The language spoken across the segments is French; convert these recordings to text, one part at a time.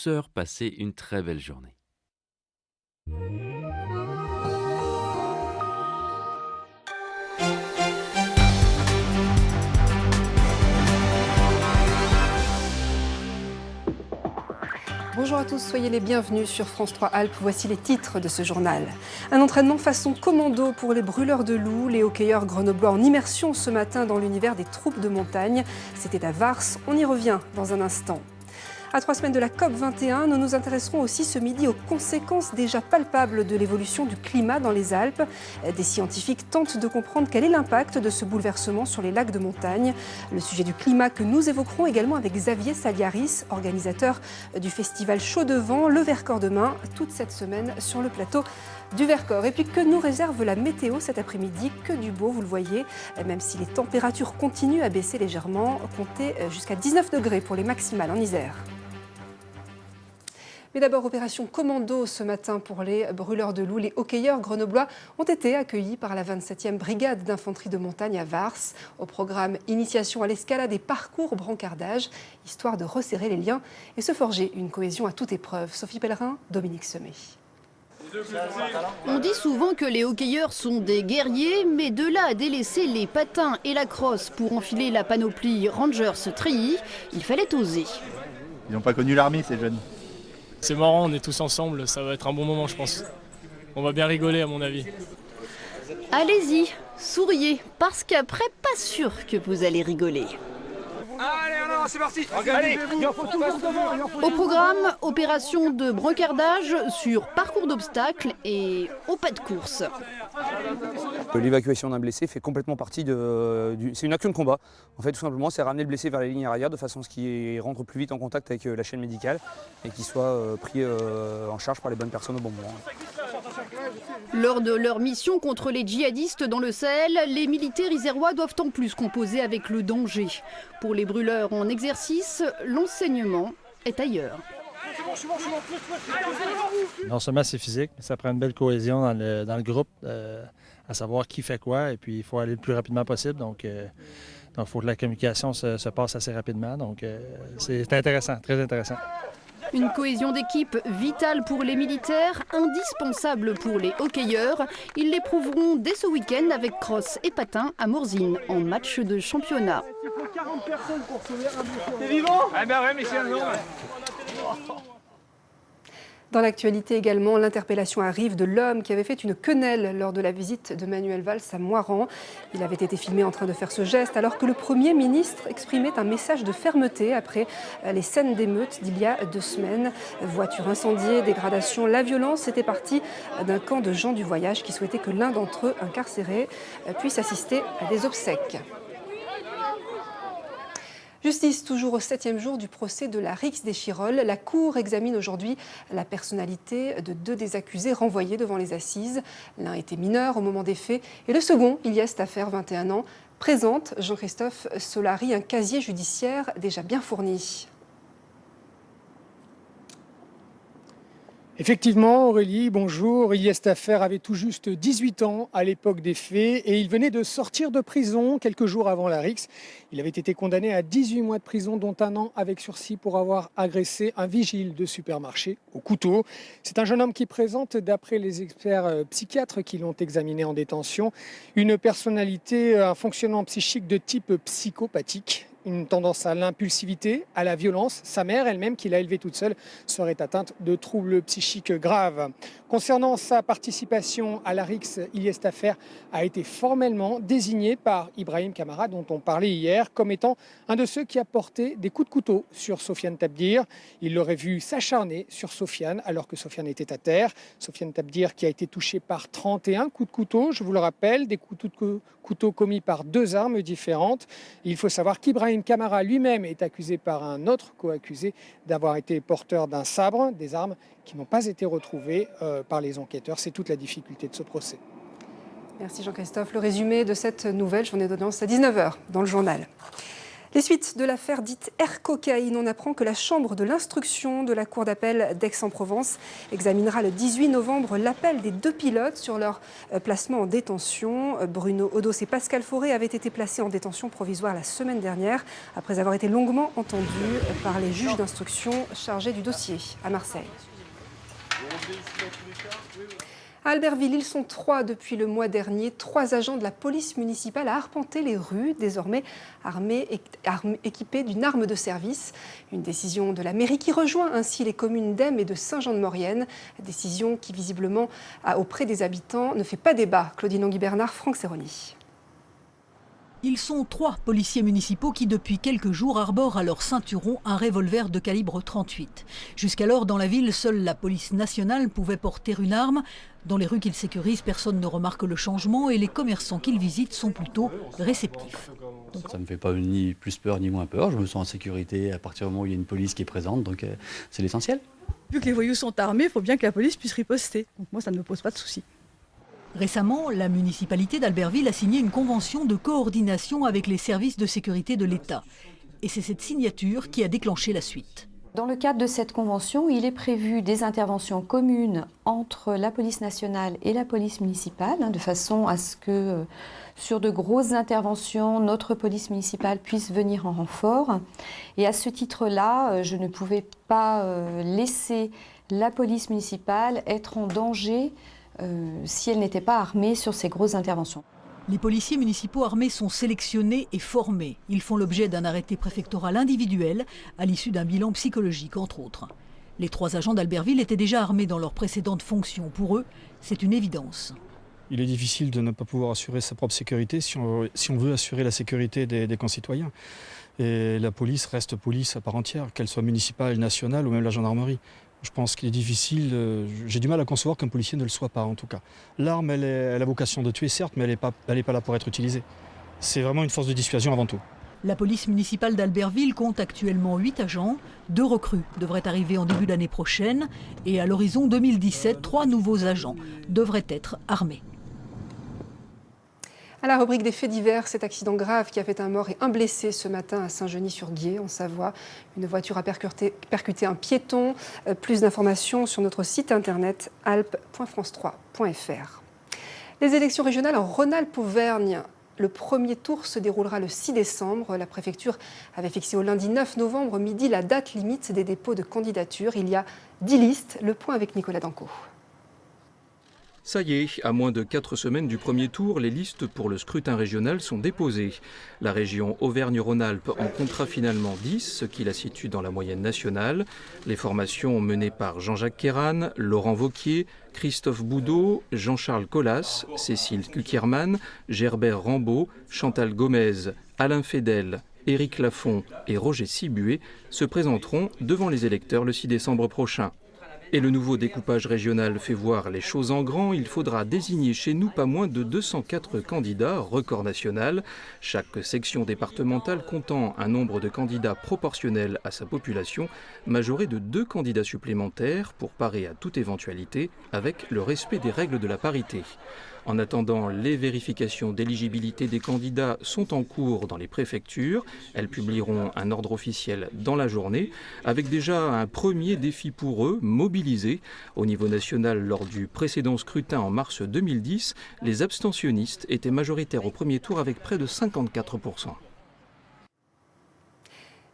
douceur. Passez une très belle journée. Bonjour à tous, soyez les bienvenus sur France 3 Alpes. Voici les titres de ce journal. Un entraînement façon commando pour les brûleurs de loups. Les hockeyeurs grenoblois en immersion ce matin dans l'univers des troupes de montagne. C'était à Vars, on y revient dans un instant. À 3 semaines de la COP21, nous nous intéresserons aussi ce midi aux conséquences déjà palpables de l'évolution du climat dans les Alpes. Des scientifiques tentent de comprendre quel est l'impact de ce bouleversement sur les lacs de montagne. Le sujet du climat que nous évoquerons également avec Xavier Saliaris, organisateur du festival Chaud de Vent, le Vercors demain, toute cette semaine sur le plateau du Vercors. Et puis que nous réserve la météo cet après-midi? Que du beau, vous le voyez, même si les températures continuent à baisser légèrement, comptez jusqu'à 19 degrés pour les maximales en Isère. Mais d'abord, opération commando ce matin pour les brûleurs de loups. Les hockeyeurs grenoblois ont été accueillis par la 27e brigade d'infanterie de montagne à Vars. Au programme initiation à l'escalade et parcours brancardage, histoire de resserrer les liens et se forger une cohésion à toute épreuve. Sophie Pellerin, Dominique Semet. On dit souvent que les hockeyeurs sont des guerriers, mais de là à délaisser les patins et la crosse pour enfiler la panoplie Rangers Treillis, il fallait oser. Ils n'ont pas connu l'armée, ces jeunes. C'est marrant, on est tous ensemble, ça va être un bon moment je pense. On va bien rigoler à mon avis. Allez-y, souriez, parce qu'après, pas sûr que vous allez rigoler. Allez, non, c'est parti. Allez, Au programme, opération de brancardage sur parcours d'obstacles et au pas de course. L'évacuation d'un blessé fait complètement partie c'est une action de combat. En fait, tout simplement, c'est ramener le blessé vers la ligne arrière de façon à ce qu'il rentre plus vite en contact avec la chaîne médicale et qu'il soit pris en charge par les bonnes personnes au bon moment. Lors de leur mission contre les djihadistes dans le Sahel, les militaires isérois doivent en plus composer avec le danger. Pour les brûleurs en exercice, l'enseignement est ailleurs. Non seulement c'est physique, mais ça prend une belle cohésion dans le groupe, à savoir qui fait quoi, et puis il faut aller le plus rapidement possible. Donc il faut que la communication se passe assez rapidement. Donc c'est intéressant, très intéressant. Une cohésion d'équipe vitale pour les militaires, indispensable pour les hockeyeurs. Ils l'éprouveront dès ce week-end avec crosse et patin à Morzine en match de championnat. T'es vivant? Ah ben ouais, mais c'est un nom. Dans l'actualité également, l'interpellation arrive de l'homme qui avait fait une quenelle lors de la visite de Manuel Valls à Moirans. Il avait été filmé en train de faire ce geste alors que le Premier ministre exprimait un message de fermeté après les scènes d'émeute d'il y a 2 semaines. Voitures incendiées, dégradations, la violence était partie d'un camp de gens du voyage qui souhaitaient que l'un d'entre eux, incarcéré, puisse assister à des obsèques. Justice, toujours au 7e jour du procès de la rixe des Chirolles. La Cour examine aujourd'hui la personnalité de 2 des accusés renvoyés devant les assises. L'un était mineur au moment des faits et le second, Ilyes Tafer, 21 ans, présente, Jean-Christophe Solari, un casier judiciaire déjà bien fourni. Effectivement, Aurélie, bonjour. Ilyes Tafer avait tout juste 18 ans à l'époque des faits et il venait de sortir de prison quelques jours avant la rixe. Il avait été condamné à 18 mois de prison, dont 1 an avec sursis pour avoir agressé un vigile de supermarché au couteau. C'est un jeune homme qui présente, d'après les experts psychiatres qui l'ont examiné en détention, une personnalité, un fonctionnement psychique de type psychopathique. Une tendance à l'impulsivité, à la violence. Sa mère elle-même, qui l'a élevé toute seule, serait atteinte de troubles psychiques graves. Concernant sa participation à la rixe, Ilyes Tafer a été formellement désigné par Ibrahim Kamara, dont on parlait hier, comme étant un de ceux qui a porté des coups de couteau sur Sofiane Tabdir. Il l'aurait vu s'acharner sur Sofiane alors que Sofiane était à terre. Sofiane Tabdir qui a été touché par 31 coups de couteau, je vous le rappelle, des coups de couteau commis par 2 armes différentes. Il faut savoir qu'Ibrahim Kamara lui-même est accusé par un autre co-accusé d'avoir été porteur d'un sabre, des armes qui n'ont pas été retrouvées par les enquêteurs. C'est toute la difficulté de ce procès. Merci Jean-Christophe. Le résumé de cette nouvelle journée d'audience à 19h dans le journal. Les suites de l'affaire dite Air Cocaïne, on apprend que la chambre de l'instruction de la cour d'appel d'Aix-en-Provence examinera le 18 novembre l'appel des 2 pilotes sur leur placement en détention. Bruno Odos et Pascal Fauré avaient été placés en détention provisoire la semaine dernière après avoir été longuement entendus par les juges d'instruction chargés du dossier à Marseille. À Albertville, ils sont 3 depuis le mois dernier. 3 agents de la police municipale à arpenter les rues, désormais équipés d'une arme de service. Une décision de la mairie qui rejoint ainsi les communes d'Aime et de Saint-Jean-de-Maurienne. Décision qui, visiblement, auprès des habitants, ne fait pas débat. Claudine Anguy-Bernard, Franck Serroni. Ils sont 3 policiers municipaux qui, depuis quelques jours, arborent à leur ceinturon un revolver de calibre 38. Jusqu'alors, dans la ville, seule la police nationale pouvait porter une arme. Dans les rues qu'ils sécurisent, personne ne remarque le changement et les commerçants qu'ils visitent sont plutôt réceptifs. Ça ne me fait pas ni plus peur ni moins peur. Je me sens en sécurité à partir du moment où il y a une police qui est présente, donc c'est l'essentiel. Vu que les voyous sont armés, il faut bien que la police puisse riposter. Donc moi, ça ne me pose pas de soucis. Récemment, la municipalité d'Albertville a signé une convention de coordination avec les services de sécurité de l'État. Et c'est cette signature qui a déclenché la suite. Dans le cadre de cette convention, il est prévu des interventions communes entre la police nationale et la police municipale, de façon à ce que, sur de grosses interventions, notre police municipale puisse venir en renfort. Et à ce titre-là, je ne pouvais pas laisser la police municipale être en danger si elle n'était pas armée sur ces grosses interventions. Les policiers municipaux armés sont sélectionnés et formés. Ils font l'objet d'un arrêté préfectoral individuel à l'issue d'un bilan psychologique, entre autres. Les 3 agents d'Albertville étaient déjà armés dans leurs précédentes fonctions. Pour eux, c'est une évidence. Il est difficile de ne pas pouvoir assurer sa propre sécurité si on veut assurer la sécurité des concitoyens. Et la police reste police à part entière, qu'elle soit municipale, nationale ou même la gendarmerie. Je pense qu'il est difficile, j'ai du mal à concevoir qu'un policier ne le soit pas en tout cas. L'arme, elle a vocation de tuer certes, mais elle n'est pas là pour être utilisée. C'est vraiment une force de dissuasion avant tout. La police municipale d'Albertville compte actuellement 8 agents. 2 recrues devraient arriver en début d'année prochaine. Et à l'horizon 2017, 3 nouveaux agents devraient être armés. À la rubrique des faits divers, cet accident grave qui a fait un mort et un blessé ce matin à Saint-Genis-sur-Guiers, en Savoie. Une voiture a percuté un piéton. Plus d'informations sur notre site internet alpes.france3.fr. Les élections régionales en Rhône-Alpes-Auvergne. Le premier tour se déroulera le 6 décembre. La préfecture avait fixé au lundi 9 novembre midi la date limite des dépôts de candidatures. Il y a 10 listes. Le point avec Nicolas Danco. Ça y est, à moins de 4 semaines du premier tour, les listes pour le scrutin régional sont déposées. La région Auvergne-Rhône-Alpes en comptera finalement 10, ce qui la situe dans la moyenne nationale. Les formations menées par Jean-Jacques Kéran, Laurent Wauquiez, Christophe Boudot, Jean-Charles Collas, Cécile Kukierman, Gerbert Rambaud, Chantal Gomez, Alain Fédel, Éric Lafont et Roger Sibué se présenteront devant les électeurs le 6 décembre prochain. Et le nouveau découpage régional fait voir les choses en grand. Il faudra désigner chez nous pas moins de 204 candidats, record national. Chaque section départementale comptant un nombre de candidats proportionnel à sa population, majoré de 2 candidats supplémentaires pour parer à toute éventualité avec le respect des règles de la parité. En attendant, les vérifications d'éligibilité des candidats sont en cours dans les préfectures. Elles publieront un ordre officiel dans la journée, avec déjà un premier défi pour eux, mobilisés. Au niveau national, lors du précédent scrutin en mars 2010, les abstentionnistes étaient majoritaires au premier tour avec près de 54%.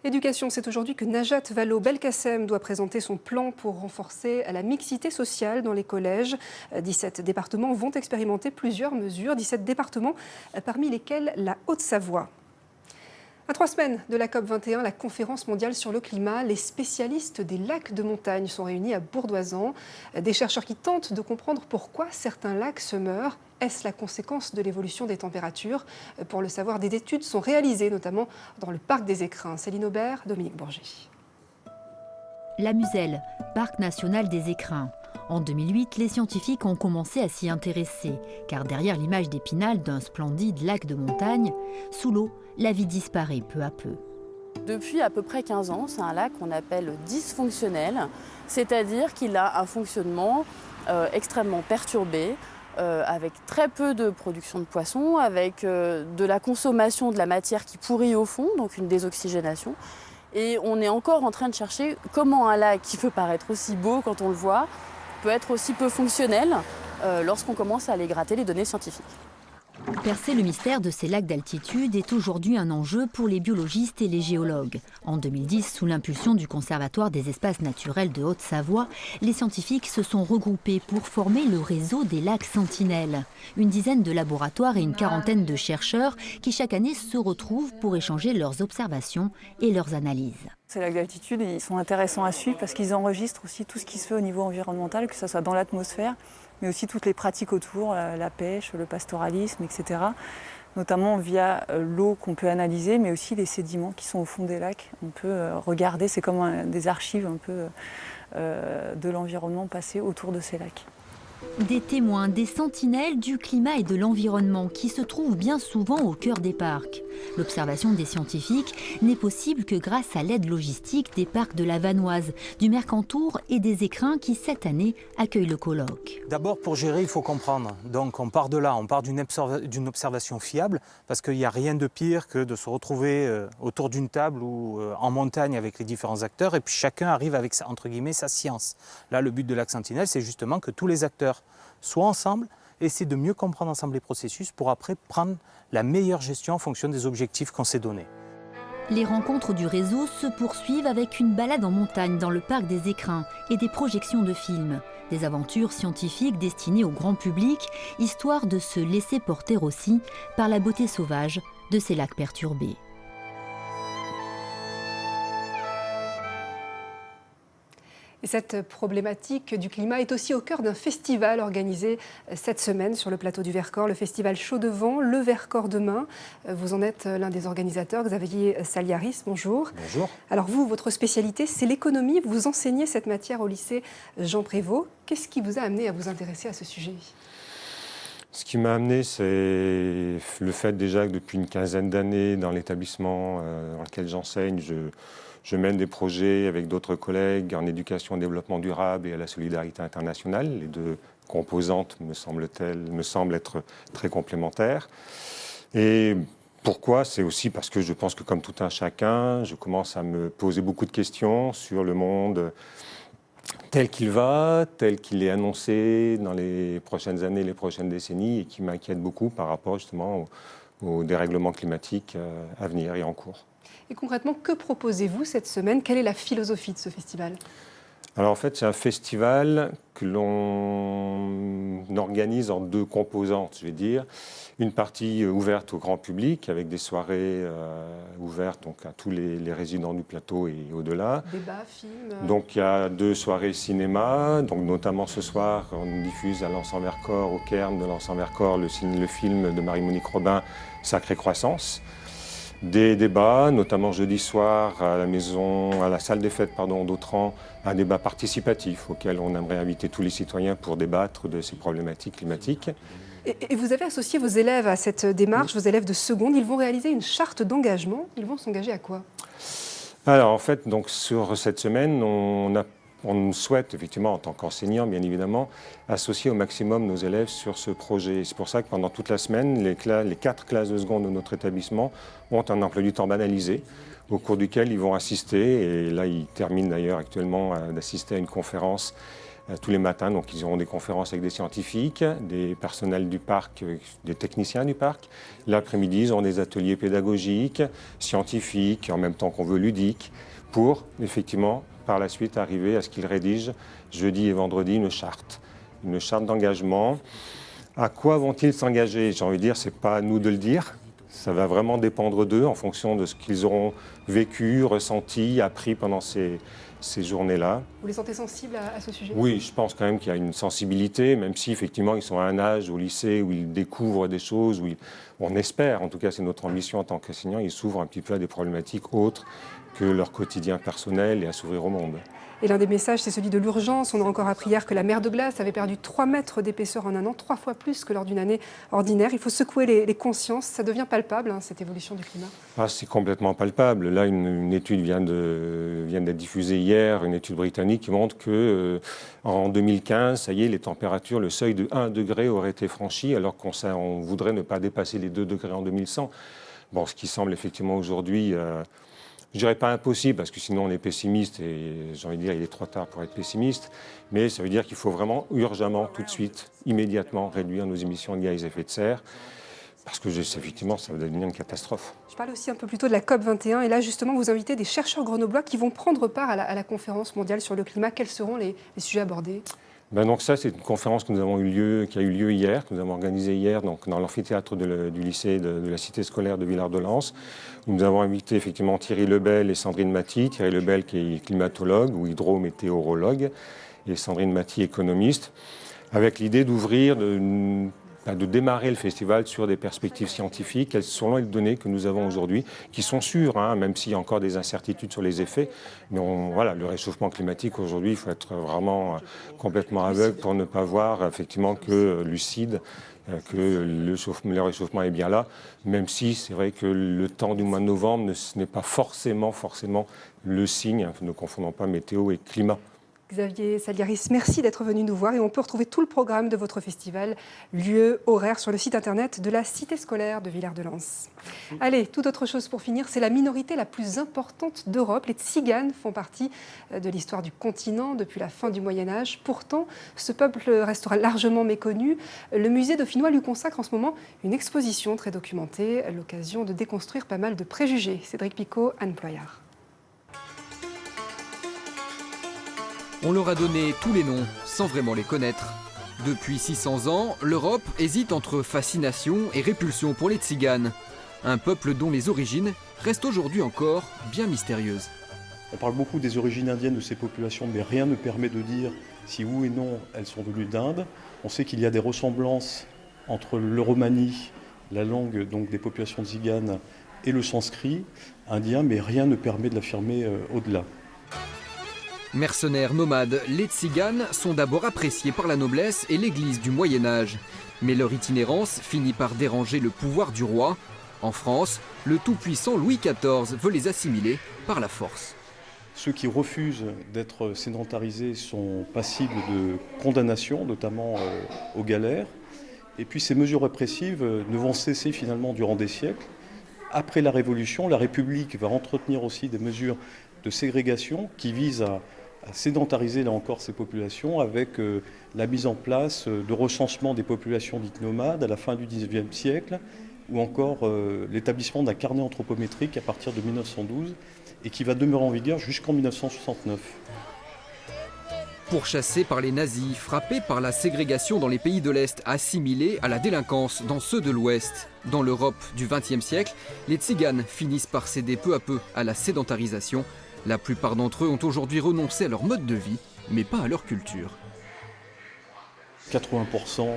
Éducation, c'est aujourd'hui que Najat Vallaud-Belkacem doit présenter son plan pour renforcer la mixité sociale dans les collèges. 17 départements vont expérimenter plusieurs mesures, 17 départements parmi lesquels la Haute-Savoie. À 3 semaines de la COP21, la conférence mondiale sur le climat, les spécialistes des lacs de montagne sont réunis à Bourdoisan. Des chercheurs qui tentent de comprendre pourquoi certains lacs se meurent. Est-ce la conséquence de l'évolution des températures? Pour le savoir, des études sont réalisées, notamment dans le parc des Écrins. Céline Aubert, Dominique Bourget. La Muselle, parc national des Écrins. En 2008, les scientifiques ont commencé à s'y intéresser, car derrière l'image d'Épinal d'un splendide lac de montagne, sous l'eau, la vie disparaît peu à peu. Depuis à peu près 15 ans, c'est un lac qu'on appelle dysfonctionnel, c'est-à-dire qu'il a un fonctionnement extrêmement perturbé. avec très peu de production de poissons, avec de la consommation de la matière qui pourrit au fond, donc une désoxygénation. Et on est encore en train de chercher comment un lac qui peut paraître aussi beau quand on le voit, peut être aussi peu fonctionnel lorsqu'on commence à aller gratter les données scientifiques. Percer le mystère de ces lacs d'altitude est aujourd'hui un enjeu pour les biologistes et les géologues. En 2010, sous l'impulsion du Conservatoire des espaces naturels de Haute-Savoie, les scientifiques se sont regroupés pour former le réseau des lacs Sentinelles. Une dizaine de laboratoires et une quarantaine de chercheurs qui chaque année se retrouvent pour échanger leurs observations et leurs analyses. Ces lacs d'altitude, ils sont intéressants à suivre parce qu'ils enregistrent aussi tout ce qui se fait au niveau environnemental, que ce soit dans l'atmosphère, mais aussi toutes les pratiques autour, la pêche, le pastoralisme, etc. Notamment via l'eau qu'on peut analyser, mais aussi les sédiments qui sont au fond des lacs. On peut regarder, c'est comme des archives un peu de l'environnement passé autour de ces lacs. Des témoins, des sentinelles du climat et de l'environnement qui se trouvent bien souvent au cœur des parcs. L'observation des scientifiques n'est possible que grâce à l'aide logistique des parcs de la Vanoise, du Mercantour et des Écrins qui cette année accueillent le colloque. D'abord, pour gérer, il faut comprendre. Donc on part de là, on part d'une observation fiable, parce qu'il n'y a rien de pire que de se retrouver autour d'une table ou en montagne avec les différents acteurs, et puis chacun arrive avec, entre guillemets, sa science. Là, le but de Lac Sentinelle, c'est justement que tous les acteurs soient ensemble, essayer de mieux comprendre ensemble les processus pour après prendre la meilleure gestion en fonction des objectifs qu'on s'est donnés. Les rencontres du réseau se poursuivent avec une balade en montagne dans le parc des Écrins et des projections de films. Des aventures scientifiques destinées au grand public, histoire de se laisser porter aussi par la beauté sauvage de ces lacs perturbés. Et cette problématique du climat est aussi au cœur d'un festival organisé cette semaine sur le plateau du Vercors, le festival Chaud de Vent, le Vercors demain. Vous en êtes l'un des organisateurs, Xavier Saliaris, bonjour. Bonjour. Alors vous, votre spécialité, c'est l'économie. Vous enseignez cette matière au lycée Jean Prévost. Qu'est-ce qui vous a amené à vous intéresser à ce sujet ? Ce qui m'a amené, c'est le fait déjà que depuis une quinzaine d'années, dans l'établissement dans lequel j'enseigne, je mène des projets avec d'autres collègues en éducation au développement durable et à la solidarité internationale. Les deux composantes me semblent être très complémentaires. Et pourquoi ? C'est aussi parce que je pense que comme tout un chacun, je commence à me poser beaucoup de questions sur le monde tel qu'il va, tel qu'il est annoncé dans les prochaines années, les prochaines décennies, et qui m'inquiète beaucoup par rapport justement au dérèglement climatique à venir et en cours. Et concrètement, que proposez-vous cette semaine ? Quelle est la philosophie de ce festival ? Alors en fait, c'est un festival que l'on organise en deux composantes, je vais dire. Une partie ouverte au grand public, avec des soirées ouvertes donc, à tous les résidents du plateau et au-delà. Débats, films. Donc il y a 2 soirées cinéma, donc notamment ce soir, on diffuse à l'Anse-en-Vercors, au Cairn de l'Anse-en-Vercors, le film de Marie-Monique Robin, Sacrée Croissance. Des débats, notamment jeudi soir à la salle des fêtes d'Autran, un débat participatif auquel on aimerait inviter tous les citoyens pour débattre de ces problématiques climatiques. Et vous avez associé vos élèves à cette démarche, vos élèves de seconde. Ils vont réaliser une charte d'engagement. Ils vont s'engager à quoi ? Alors en fait, donc, sur cette semaine, on souhaite effectivement, en tant qu'enseignant bien évidemment, associer au maximum nos élèves sur ce projet. C'est pour ça que pendant toute la semaine, les 4 classes de seconde de notre établissement ont un emploi du temps banalisé, au cours duquel ils vont assister, et là ils terminent d'ailleurs actuellement d'assister à une conférence tous les matins. Donc ils auront des conférences avec des scientifiques, des personnels du parc, des techniciens du parc. L'après-midi, ils auront des ateliers pédagogiques, scientifiques, en même temps qu'on veut ludiques, pour effectivement par la suite arriver à ce qu'ils rédigent jeudi et vendredi une charte d'engagement. À quoi vont-ils s'engager ? J'ai envie de dire, ce n'est pas à nous de le dire. Ça va vraiment dépendre d'eux en fonction de ce qu'ils auront vécu, ressenti, appris pendant ces journées-là. Vous les sentez sensibles à ce sujet ? Oui, je pense quand même qu'il y a une sensibilité, même si effectivement ils sont à un âge au lycée où ils découvrent des choses, où on espère, en tout cas c'est notre ambition en tant qu'enseignants, ils s'ouvrent un petit peu à des problématiques autres que leur quotidien personnel et à s'ouvrir au monde. Et l'un des messages, c'est celui de l'urgence. On a encore appris hier que la mer de glace avait perdu 3 mètres d'épaisseur en un an, 3 fois plus que lors d'une année ordinaire. Il faut secouer les consciences. Ça devient palpable, cette évolution du climat. C'est complètement palpable. Là, une étude vient d'être diffusée hier, une étude britannique qui montre que en 2015, ça y est, les températures, le seuil de 1 degré aurait été franchi, alors qu'on voudrait ne pas dépasser les 2 degrés en 2100. Bon, ce qui semble effectivement aujourd'hui... je dirais pas impossible, parce que sinon on est pessimiste, et j'ai envie de dire il est trop tard pour être pessimiste, mais ça veut dire qu'il faut vraiment urgemment, tout de suite, immédiatement réduire nos émissions de gaz à effet de serre, parce que effectivement ça va devenir une catastrophe. Je parlais aussi un peu plus tôt de la COP21, et là justement vous invitez des chercheurs grenoblois qui vont prendre part à la conférence mondiale sur le climat. Quels seront les sujets abordés ? Donc ça, c'est une conférence qui a eu lieu hier, que nous avons organisée hier donc, dans l'amphithéâtre du lycée de la cité scolaire de Villard-de-Lans. Nous avons invité effectivement Thierry Lebel et Sandrine Maty. Thierry Lebel qui est climatologue ou hydrométéorologue et Sandrine Maty économiste, avec l'idée d'ouvrir, de démarrer le festival sur des perspectives scientifiques, selon les données que nous avons aujourd'hui, qui sont sûres, même s'il y a encore des incertitudes sur les effets. Mais voilà, le réchauffement climatique aujourd'hui, il faut être vraiment complètement aveugle pour ne pas voir effectivement que lucide, que le réchauffement est bien là, même si c'est vrai que le temps du mois de novembre, ce n'est pas forcément le signe, ne confondons pas météo et climat. Xavier Salgaris, merci d'être venu nous voir et on peut retrouver tout le programme de votre festival, lieu, horaire sur le site internet de la cité scolaire de Villard-de-Lans. Allez, toute autre chose pour finir, c'est la minorité la plus importante d'Europe. Les Tziganes font partie de l'histoire du continent depuis la fin du Moyen-Âge. Pourtant, ce peuple restera largement méconnu. Le musée dauphinois lui consacre en ce moment une exposition très documentée, à l'occasion de déconstruire pas mal de préjugés. Cédric Picot, Anne Ployard. On leur a donné tous les noms, sans vraiment les connaître. Depuis 600 ans, l'Europe hésite entre fascination et répulsion pour les Tziganes. Un peuple dont les origines restent aujourd'hui encore bien mystérieuses. On parle beaucoup des origines indiennes de ces populations, mais rien ne permet de dire si oui et non elles sont venues d'Inde. On sait qu'il y a des ressemblances entre le romani, la langue donc des populations tziganes, et le sanskrit indien, mais rien ne permet de l'affirmer au-delà. Mercenaires nomades, les Tziganes sont d'abord appréciés par la noblesse et l'église du Moyen-Âge. Mais leur itinérance finit par déranger le pouvoir du roi. En France, le tout-puissant Louis XIV veut les assimiler par la force. Ceux qui refusent d'être sédentarisés sont passibles de condamnation, notamment aux galères. Et puis ces mesures répressives ne vont cesser finalement durant des siècles. Après la Révolution, la République va entretenir aussi des mesures de ségrégation qui visent à sédentariser là encore ces populations avec la mise en place de recensement des populations dites nomades à la fin du XIXe siècle ou encore l'établissement d'un carnet anthropométrique à partir de 1912 et qui va demeurer en vigueur jusqu'en 1969. Pourchassés par les nazis, frappés par la ségrégation dans les pays de l'Est, assimilés à la délinquance dans ceux de l'Ouest. Dans l'Europe du XXe siècle, les Tziganes finissent par céder peu à peu à la sédentarisation. La plupart d'entre eux ont aujourd'hui renoncé à leur mode de vie, mais pas à leur culture. 80%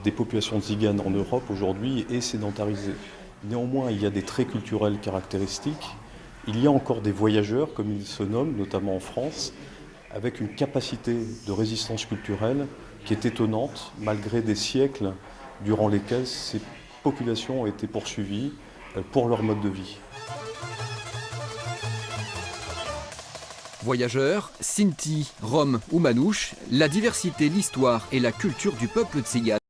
des populations tziganes en Europe aujourd'hui est sédentarisée. Néanmoins, il y a des traits culturels caractéristiques. Il y a encore des voyageurs, comme ils se nomment, notamment en France, avec une capacité de résistance culturelle qui est étonnante, malgré des siècles durant lesquels ces populations ont été poursuivies pour leur mode de vie. Voyageurs, Sinti, Roms ou Manouches, la diversité, l'histoire et la culture du peuple tzigane